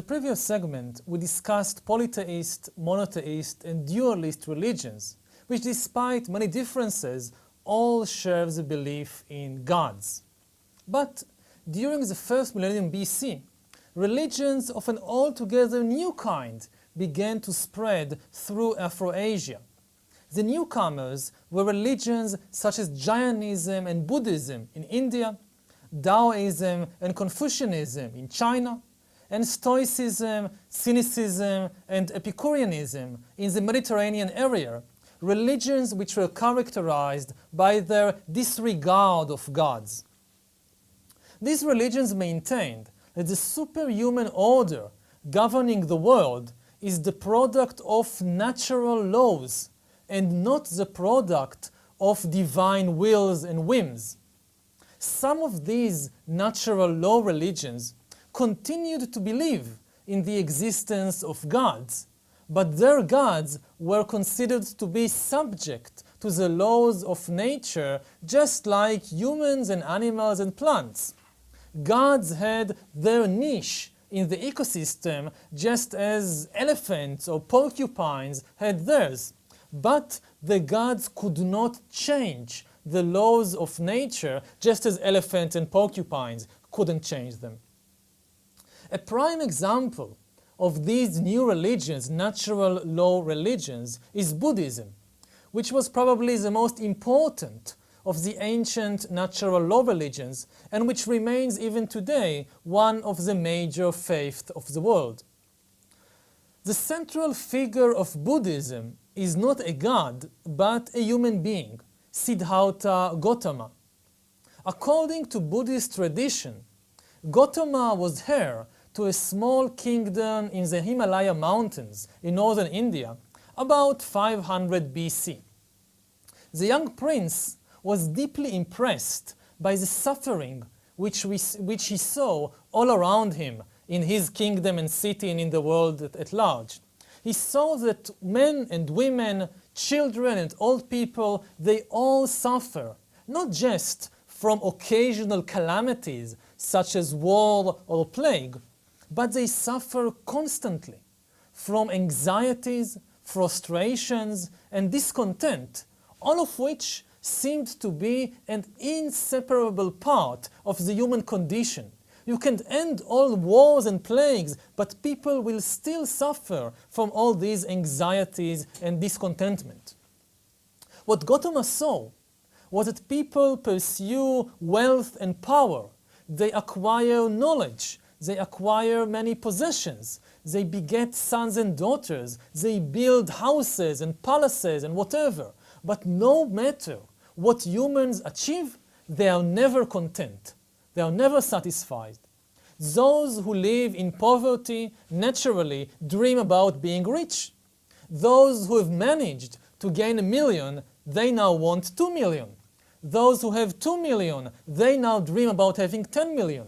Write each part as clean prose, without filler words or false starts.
previous segment, we discussed polytheist, monotheist, and dualist religions, which despite many differences, all share the belief in gods. But during the first millennium BC, religions of an altogether new kind began to spread through Afro-Asia. The newcomers were religions such as Jainism and Buddhism in India, Taoism and Confucianism in China, and Stoicism, Cynicism, and Epicureanism in the Mediterranean area, religions which were characterized by their disregard of gods. These religions maintained that the superhuman order governing the world is the product of natural laws and not the product of divine wills and whims. Some of these natural law religions continued to believe in the existence of gods, but their gods were considered to be subject to the laws of nature just like humans and animals and plants. Gods had their niche in the ecosystem just as elephants or porcupines had theirs, but the gods could not change the laws of nature just as elephants and porcupines couldn't change them. A prime example of these new religions, natural law religions, is Buddhism, which was probably the most important of the ancient natural law religions and which remains even today one of the major faiths of the world. The central figure of Buddhism is not a god, but a human being, Siddhartha Gautama. According to Buddhist tradition, Gautama was heir to a small kingdom in the Himalaya mountains in northern India about 500 BC. The young prince was deeply impressed by the suffering which he saw all around him in his kingdom and city and in the world at large. He saw that men and women, children and old people, they all suffer, not just from occasional calamities such as war or plague, but they suffer constantly from anxieties, frustrations, and discontent, all of which seemed to be an inseparable part of the human condition. You can end all wars and plagues, but people will still suffer from all these anxieties and discontentment. What Gautama saw was that people pursue wealth and power. They acquire knowledge. They acquire many possessions. They beget sons and daughters. They build houses and palaces and whatever. But no matter what humans achieve, they are never content. They are never satisfied. Those who live in poverty naturally dream about being rich. Those who have managed to gain 1 million, they now want 2 million. Those who have 2 million, they now dream about having 10 million.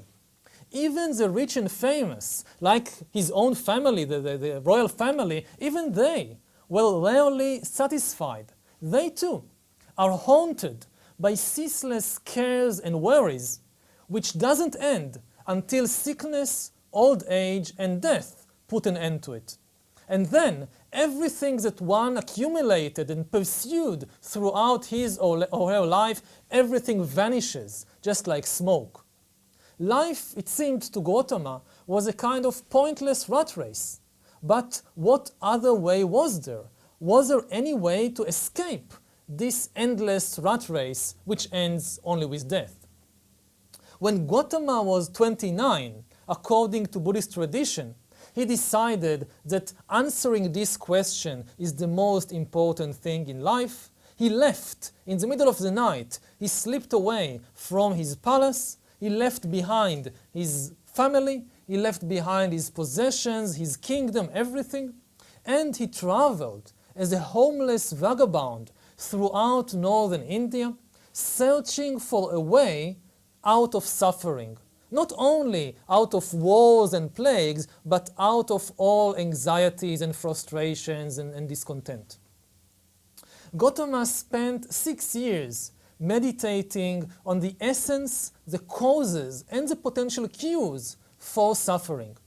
Even the rich and famous, like his own family, the royal family, even they were rarely satisfied. They too are haunted by ceaseless cares and worries, which doesn't end until sickness, old age, and death put an end to it. And then everything that one accumulated and pursued throughout his or her life, everything vanishes, just like smoke. Life, it seemed to Gautama, was a kind of pointless rat race. But what other way was there? Was there any way to escape this endless rat race which ends only with death? When Gautama was 29, according to Buddhist tradition, he decided that answering this question is the most important thing in life. He left in the middle of the night. He slipped away from his palace. He left behind his family. He left behind his possessions, his kingdom, everything. And he traveled as a homeless vagabond throughout northern India, searching for a way out of suffering. Not only out of wars and plagues, but out of all anxieties and frustrations and discontent. Gautama spent 6 years meditating on the essence, the causes, and the potential cures for suffering.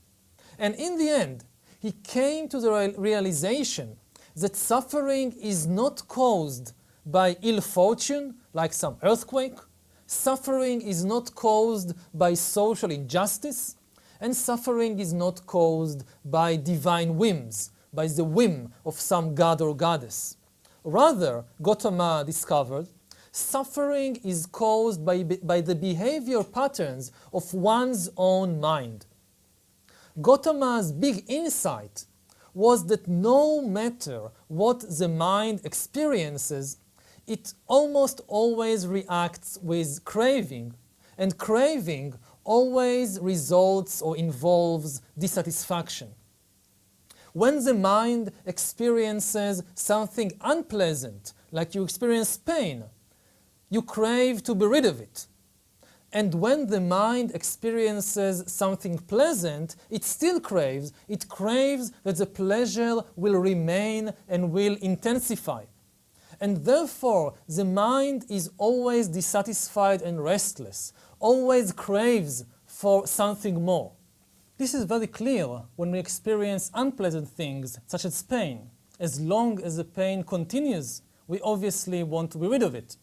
And in the end, he came to the realization that suffering is not caused by ill fortune, like some earthquake. Suffering is not caused by social injustice, and suffering is not caused by divine whims, by the whim of some god or goddess. Rather, Gautama discovered, suffering is caused by the behavior patterns of one's own mind. Gautama's big insight was that no matter what the mind experiences, it almost always reacts with craving, and craving always results or involves dissatisfaction. When the mind experiences something unpleasant, like you experience pain, you crave to be rid of it. And when the mind experiences something pleasant, it still craves. It craves that the pleasure will remain and will intensify. And therefore, the mind is always dissatisfied and restless, always craves for something more. This is very clear when we experience unpleasant things, such as pain. As long as the pain continues, we obviously want to be rid of it.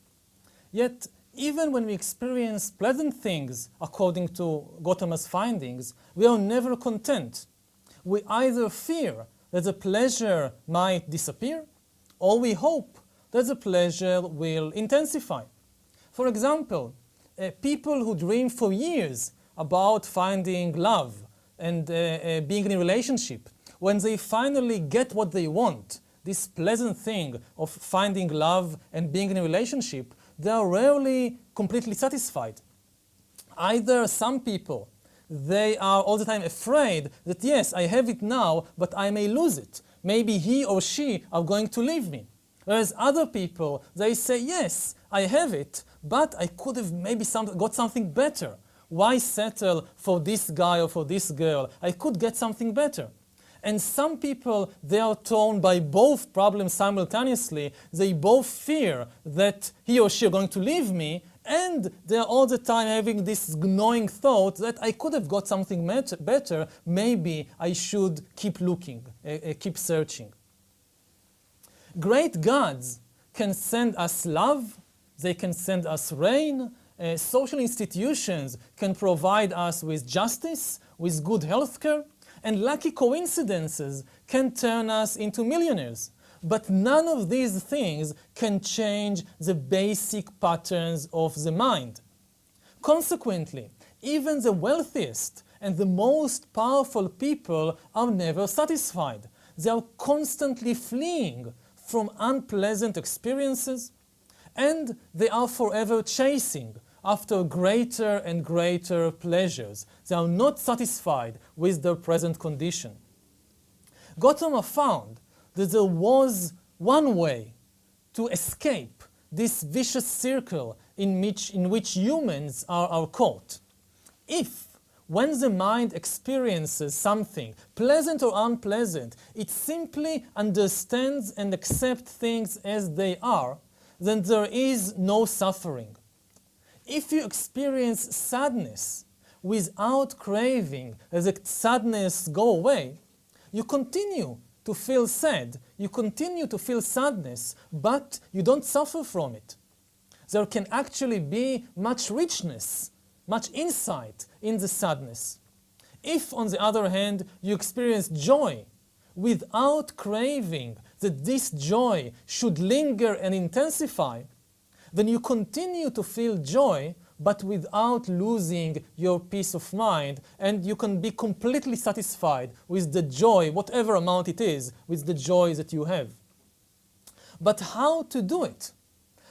Yet, even when we experience pleasant things, according to Gautama's findings, we are never content. We either fear that the pleasure might disappear, or we hope that the pleasure will intensify. For example, people who dream for years about finding love and being in a relationship, when they finally get what they want, this pleasant thing of finding love and being in a relationship, they are rarely completely satisfied. Either some people, they are all the time afraid that yes, I have it now, but I may lose it. Maybe he or she are going to leave me. Whereas other people, they say, yes, I have it, but I could have maybe got something better. Why settle for this guy or for this girl? I could get something better. And some people, they are torn by both problems simultaneously. They both fear that he or she are going to leave me, and they are all the time having this gnawing thought that I could have got something better. Maybe I should keep looking, keep searching. Great gods can send us love, they can send us rain, social institutions can provide us with justice, with good healthcare, and lucky coincidences can turn us into millionaires. But none of these things can change the basic patterns of the mind. Consequently, even the wealthiest and the most powerful people are never satisfied. They are constantly fleeing from unpleasant experiences, and they are forever chasing after greater and greater pleasures. They are not satisfied with their present condition. Gautama found that there was one way to escape this vicious circle in which humans are caught. If, when the mind experiences something, pleasant or unpleasant, it simply understands and accepts things as they are, then there is no suffering. If you experience sadness without craving that sadness go away, you continue to feel sad, you continue to feel sadness, but you don't suffer from it. There can actually be much richness, much insight in the sadness. If, on the other hand, you experience joy without craving that this joy should linger and intensify, then you continue to feel joy, but without losing your peace of mind, and you can be completely satisfied with the joy, whatever amount it is, with the joy that you have. But how to do it?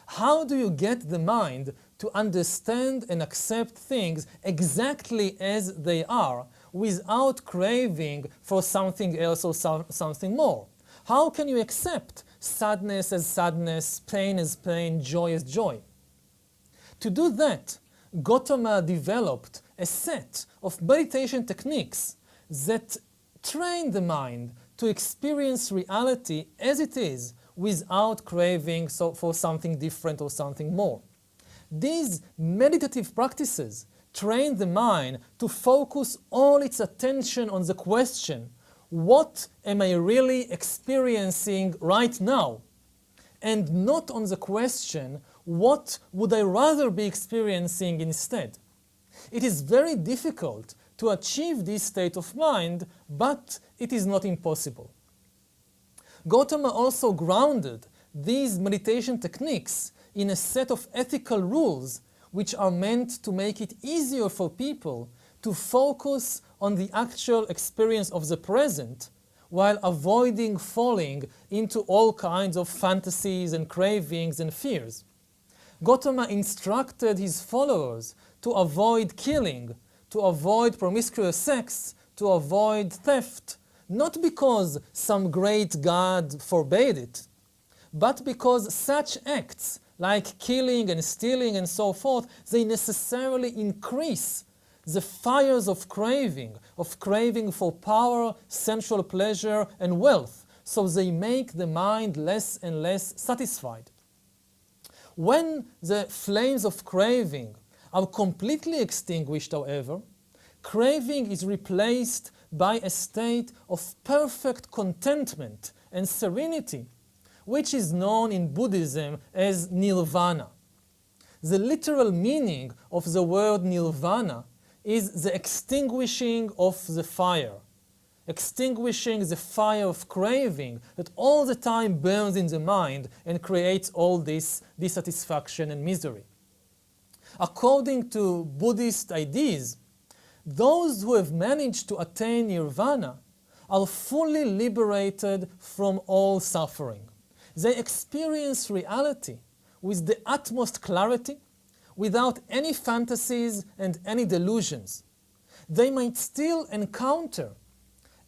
How do you get the mind to understand and accept things exactly as they are without craving for something else or something more? How can you accept sadness as sadness, pain as pain, joy as joy? To do that, Gautama developed a set of meditation techniques that train the mind to experience reality as it is without craving for something different or something more. These meditative practices train the mind to focus all its attention on the question, what am I really experiencing right now? And not on the question, what would I rather be experiencing instead? It is very difficult to achieve this state of mind, but it is not impossible. Gautama also grounded these meditation techniques in a set of ethical rules which are meant to make it easier for people to focus on the actual experience of the present while avoiding falling into all kinds of fantasies and cravings and fears. Gautama instructed his followers to avoid killing, to avoid promiscuous sex, to avoid theft, not because some great god forbade it, but because such acts like killing and stealing and so forth, they necessarily increase the fires of craving for power, sensual pleasure, and wealth, so they make the mind less and less satisfied. When the flames of craving are completely extinguished, however, craving is replaced by a state of perfect contentment and serenity, which is known in Buddhism as nirvana. The literal meaning of the word nirvana is the extinguishing of the fire, extinguishing the fire of craving that all the time burns in the mind and creates all this dissatisfaction and misery. According to Buddhist ideas, those who have managed to attain nirvana are fully liberated from all suffering. They experience reality with the utmost clarity, without any fantasies and any delusions. They might still encounter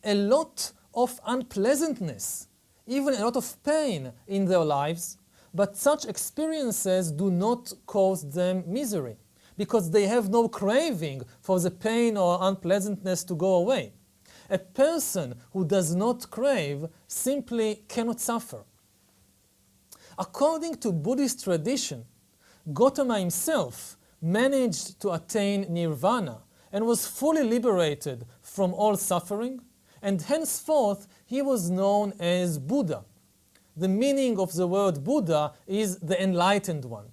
a lot of unpleasantness, even a lot of pain in their lives, but such experiences do not cause them misery, because they have no craving for the pain or unpleasantness to go away. A person who does not crave simply cannot suffer. According to Buddhist tradition, Gautama himself managed to attain nirvana and was fully liberated from all suffering, and henceforth he was known as Buddha. The meaning of the word Buddha is the enlightened one.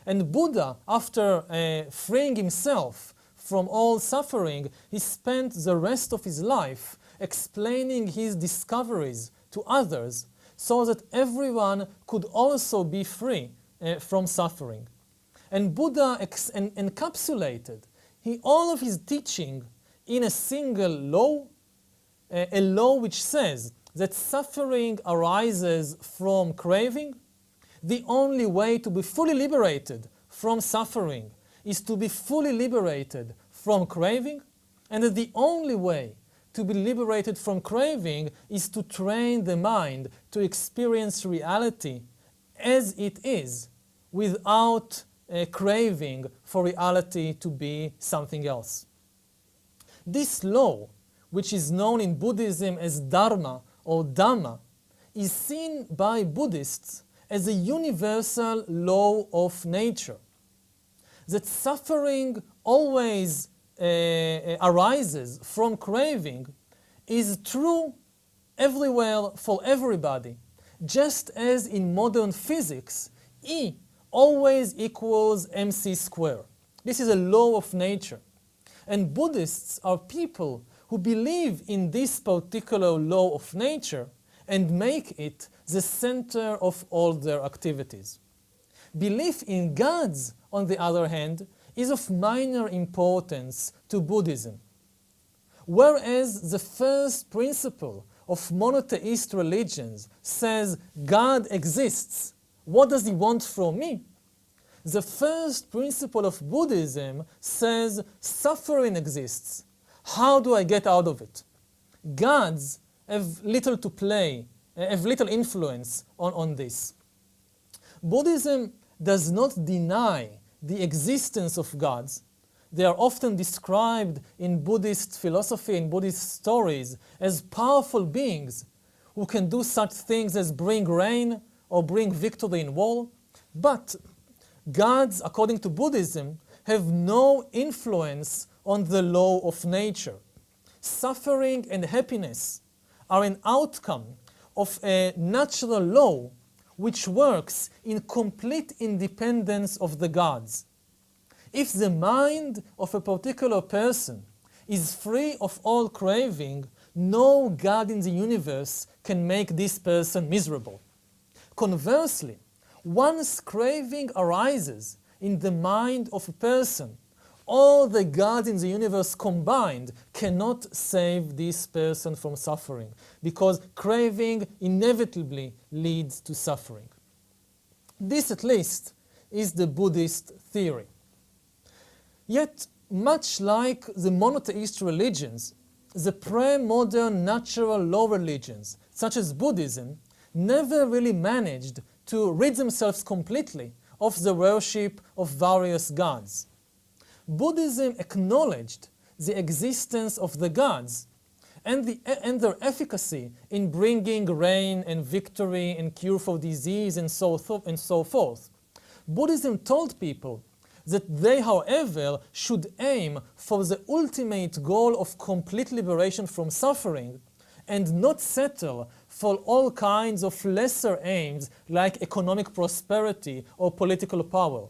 And Buddha, after freeing himself from all suffering, he spent the rest of his life explaining his discoveries to others so that everyone could also be free from suffering. And Buddha encapsulated all of his teaching in a single law, a law which says that suffering arises from craving. The only way to be fully liberated from suffering is to be fully liberated from craving, and that the only way to be liberated from craving is to train the mind to experience reality as it is, without craving for reality to be something else. This law, which is known in Buddhism as Dharma or Dhamma, is seen by Buddhists as a universal law of nature. That suffering always arises from craving is true everywhere for everybody, just as in modern physics, E always equals mc squared. This is a law of nature. And Buddhists are people who believe in this particular law of nature and make it the center of all their activities. Belief in gods, on the other hand, is of minor importance to Buddhism. Whereas the first principle of monotheist religions says God exists, what does he want from me? The first principle of Buddhism says suffering exists. How do I get out of it? Gods have little to play, have little influence on this. Buddhism does not deny the existence of gods. They are often described in Buddhist philosophy and Buddhist stories as powerful beings who can do such things as bring rain or bring victory in war. But gods, according to Buddhism, have no influence on the law of nature. Suffering and happiness are an outcome of a natural law which works in complete independence of the gods. If the mind of a particular person is free of all craving, no God in the universe can make this person miserable. Conversely, once craving arises in the mind of a person, all the gods in the universe combined cannot save this person from suffering, because craving inevitably leads to suffering. This, at least, is the Buddhist theory. Yet, much like the monotheist religions, the pre-modern natural law religions, such as Buddhism, never really managed to rid themselves completely of the worship of various gods. Buddhism acknowledged the existence of the gods and their efficacy in bringing rain and victory and cure for disease and so forth. Buddhism told people that they, however, should aim for the ultimate goal of complete liberation from suffering and not settle for all kinds of lesser aims like economic prosperity or political power.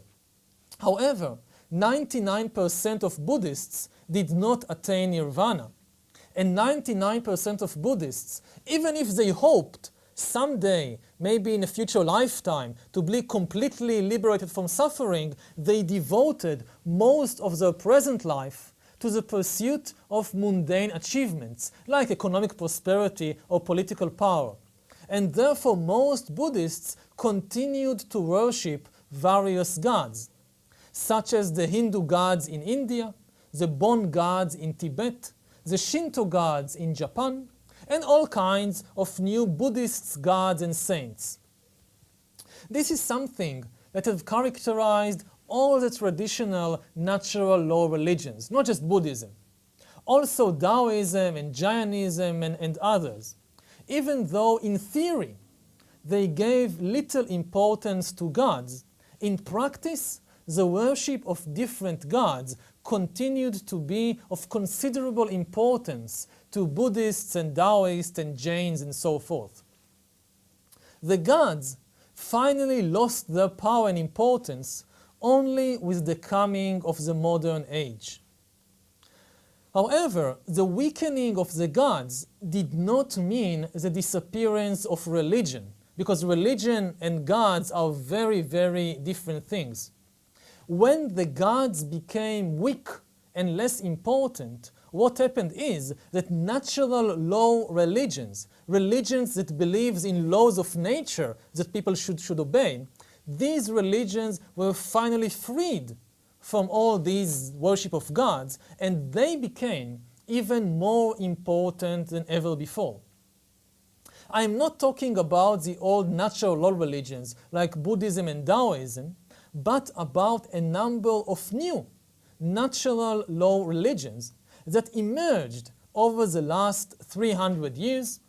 However, 99% of Buddhists did not attain nirvana. And 99% of Buddhists, even if they hoped someday, maybe in a future lifetime, to be completely liberated from suffering, they devoted most of their present life to the pursuit of mundane achievements, like economic prosperity or political power. And therefore, most Buddhists continued to worship various gods, such as the Hindu gods in India, the Bon gods in Tibet, the Shinto gods in Japan, and all kinds of new Buddhist gods and saints. This is something that has characterized all the traditional natural law religions, not just Buddhism. Also Taoism and Jainism and others. Even though in theory they gave little importance to gods, in practice the worship of different gods continued to be of considerable importance to Buddhists and Taoists and Jains and so forth. The gods finally lost their power and importance only with the coming of the modern age. However, the weakening of the gods did not mean the disappearance of religion, because religion and gods are very, very different things. When the gods became weak and less important, what happened is that natural law religions, religions that believes in laws of nature that people should obey, these religions were finally freed from all these worship of gods, and they became even more important than ever before. I am not talking about the old natural law religions like Buddhism and Taoism, but about a number of new natural law religions that emerged over the last 300 years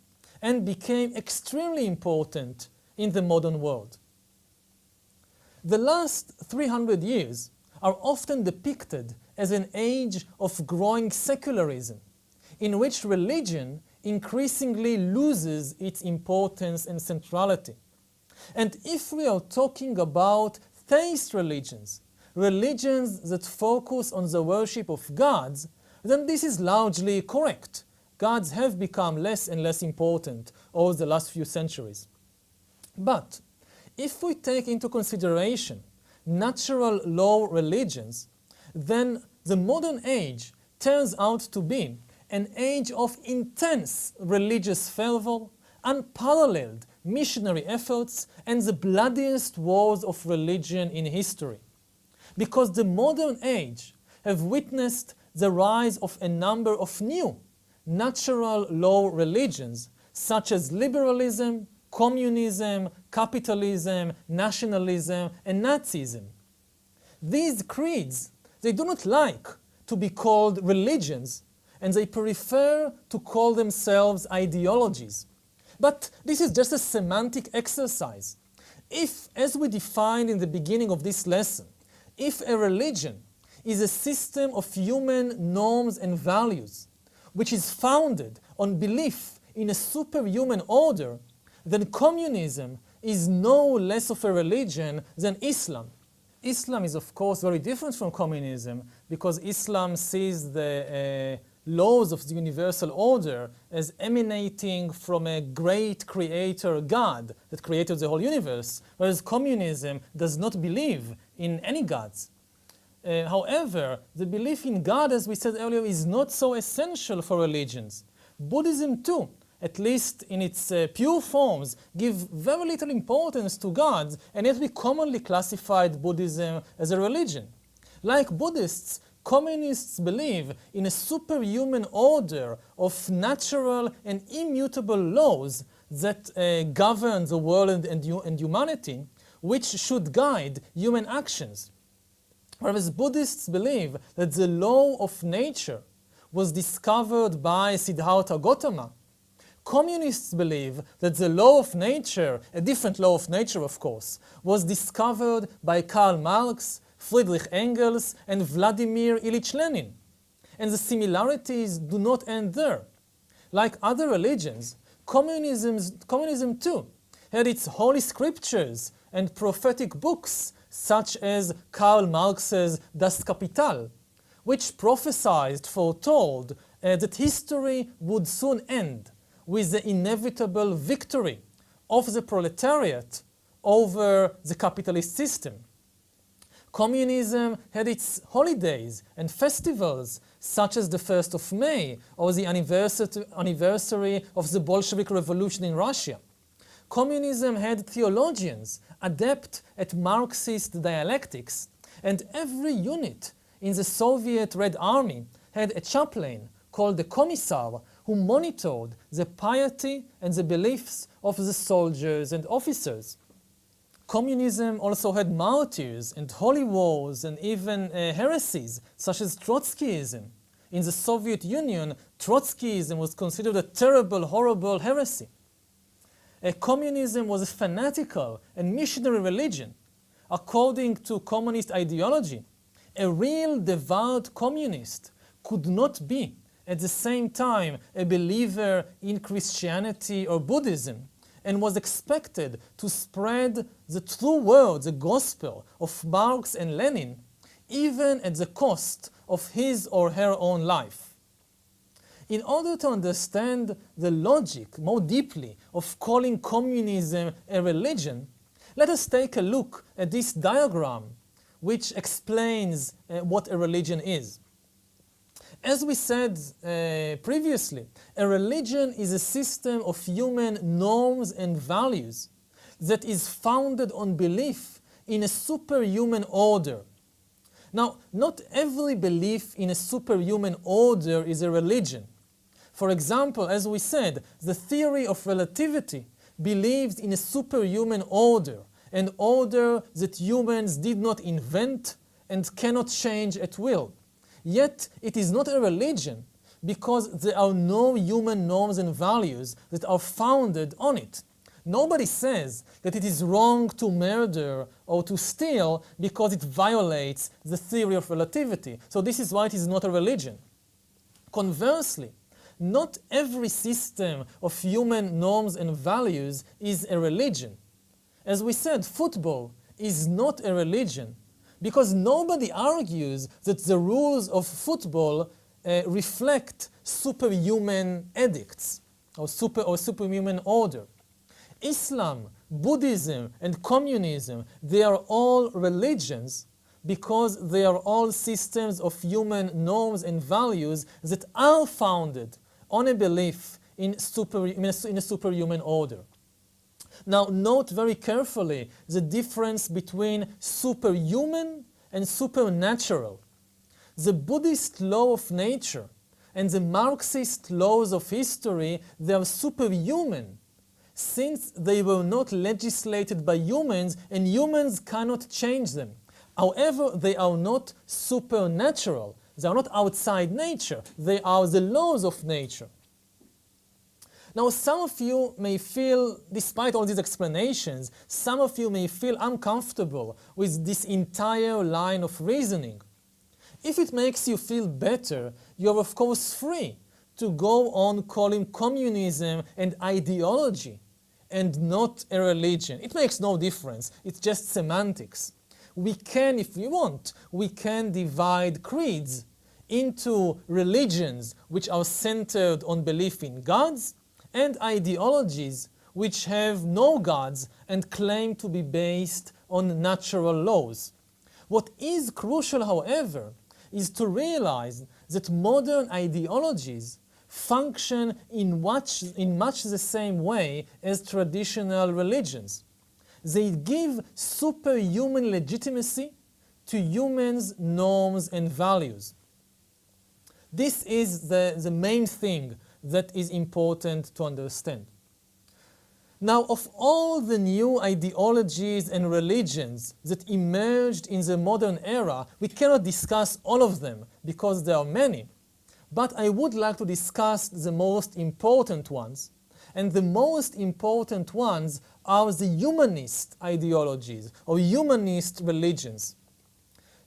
and became extremely important in the modern world. The last 300 years are often depicted as an age of growing secularism, in which religion increasingly loses its importance and centrality. And if we are talking about theist religions, religions that focus on the worship of gods, then this is largely correct. Gods have become less and less important over the last few centuries. But if we take into consideration natural law religions, then the modern age turns out to be an age of intense religious fervor, unparalleled missionary efforts, and the bloodiest wars of religion in history. Because the modern age have witnessed the rise of a number of new natural law religions, such as liberalism, communism, capitalism, nationalism, and Nazism. These creeds, they do not like to be called religions, and they prefer to call themselves ideologies. But this is just a semantic exercise. If, as we defined in the beginning of this lesson, if a religion is a system of human norms and values, which is founded on belief in a superhuman order, then communism is no less of a religion than Islam. Islam is, of course, very different from communism because Islam sees the laws of the universal order as emanating from a great creator God that created the whole universe, whereas communism does not believe in any gods. However, the belief in God, as we said earlier, is not so essential for religions. Buddhism too, at least in its pure forms, give very little importance to gods, and yet we commonly classified Buddhism as a religion. Like Buddhists, communists believe in a superhuman order of natural and immutable laws that govern the world and humanity, which should guide human actions. Whereas Buddhists believe that the law of nature was discovered by Siddhartha Gautama, communists believe that the law of nature, a different law of nature of course, was discovered by Karl Marx, Friedrich Engels, and Vladimir Ilyich Lenin. And the similarities do not end there. Like other religions, communism too had its holy scriptures and prophetic books, such as Karl Marx's Das Kapital, which foretold that history would soon end with the inevitable victory of the proletariat over the capitalist system. Communism had its holidays and festivals, such as the 1st of May or the anniversary of the Bolshevik Revolution in Russia. Communism had theologians adept at Marxist dialectics, and every unit in the Soviet Red Army had a chaplain called the Commissar who monitored the piety and the beliefs of the soldiers and officers. Communism also had martyrs and holy wars and even heresies, such as Trotskyism. In the Soviet Union, Trotskyism was considered a terrible, horrible heresy. Communism was a fanatical and missionary religion. According to communist ideology, a real devout communist could not be at the same time a believer in Christianity or Buddhism, and was expected to spread the true word, the gospel of Marx and Lenin, even at the cost of his or her own life. In order to understand the logic more deeply of calling communism a religion, let us take a look at this diagram, which explains what a religion is. As we said previously, a religion is a system of human norms and values that is founded on belief in a superhuman order. Now, not every belief in a superhuman order is a religion. For example, as we said, the theory of relativity believes in a superhuman order, an order that humans did not invent and cannot change at will. Yet it is not a religion because there are no human norms and values that are founded on it. Nobody says that it is wrong to murder or to steal because it violates the theory of relativity. So this is why it is not a religion. Conversely, not every system of human norms and values is a religion. As we said, football is not a religion, because nobody argues that the rules of football reflect superhuman edicts or superhuman order. Islam, Buddhism, and communism, they are all religions because they are all systems of human norms and values that are founded on a belief in a superhuman order. Now, note very carefully the difference between superhuman and supernatural. The Buddhist law of nature and the Marxist laws of history, they are superhuman, since they were not legislated by humans and humans cannot change them. However, they are not supernatural. They are not outside nature. They are the laws of nature. Now, some of you may feel, despite all these explanations, some of you may feel uncomfortable with this entire line of reasoning. If it makes you feel better, you're of course free to go on calling communism an ideology and not a religion. It makes no difference. It's just semantics. We can, if we want, we can divide creeds into religions which are centered on belief in gods and ideologies which have no gods and claim to be based on natural laws. What is crucial, however, is to realize that modern ideologies function in much the same way as traditional religions. They give superhuman legitimacy to humans' norms and values. This is the main thing that is important to understand. Now, of all the new ideologies and religions that emerged in the modern era, we cannot discuss all of them because there are many. But I would like to discuss the most important ones. And the most important ones are the humanist ideologies or humanist religions.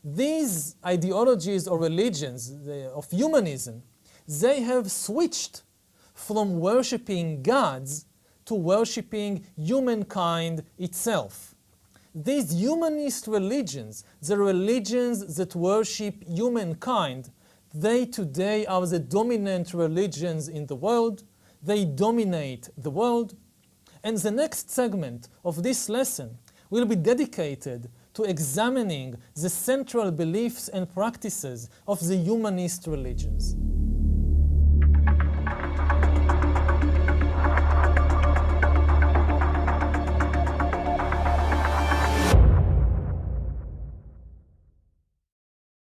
These ideologies or religions of humanism, they have switched from worshipping gods to worshipping humankind itself. These humanist religions, the religions that worship humankind, they today are the dominant religions in the world. They dominate the world. And the next segment of this lesson will be dedicated to examining the central beliefs and practices of the humanist religions.